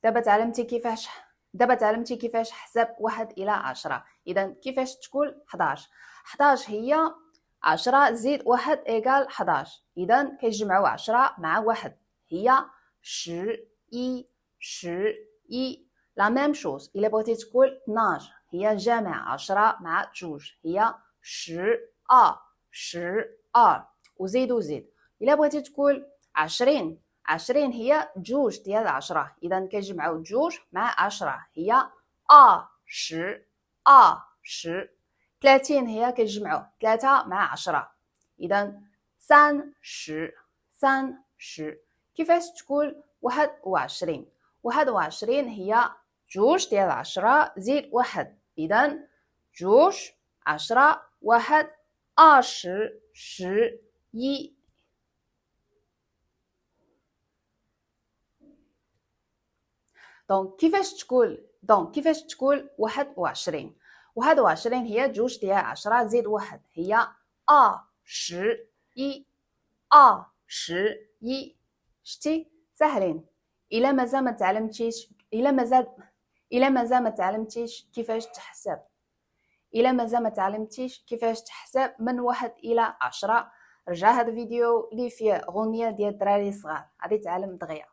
دابا تعلمتي كيفاش حساب 1 إلى 10. إذا كيفاش تقول 11؟ 11 هي 10 زيد 1 إيكال 11. إذا كيجمعوا 10 مع 1 هي 11. لا ميم شوز إلا بغيتي تقول 12 هي جامع 10 مع 2 هي 10. وزيد إلا بغيتي تقول 20 هي 2 ديال 10. إذا كيجمعوا 2 مع 10 هي 20. 30 هي كيجمعوا 3 مع 10. إذا 30. كيفاش تقول 21؟ 21 هي 2 ديال 10 زيد 1. إذا 2 10 1 21. دونك كيفاش تقول 21؟ 21 هي 2 ديال 10 زيد 1 هي 21. شتي ساهلين. الا مازال ما تعلمتيش كيفاش تحسب من 1 إلى 10 رجع هذا الفيديو اللي فيه غنية ديال الدراري الصغار غادي تعلم دغيا.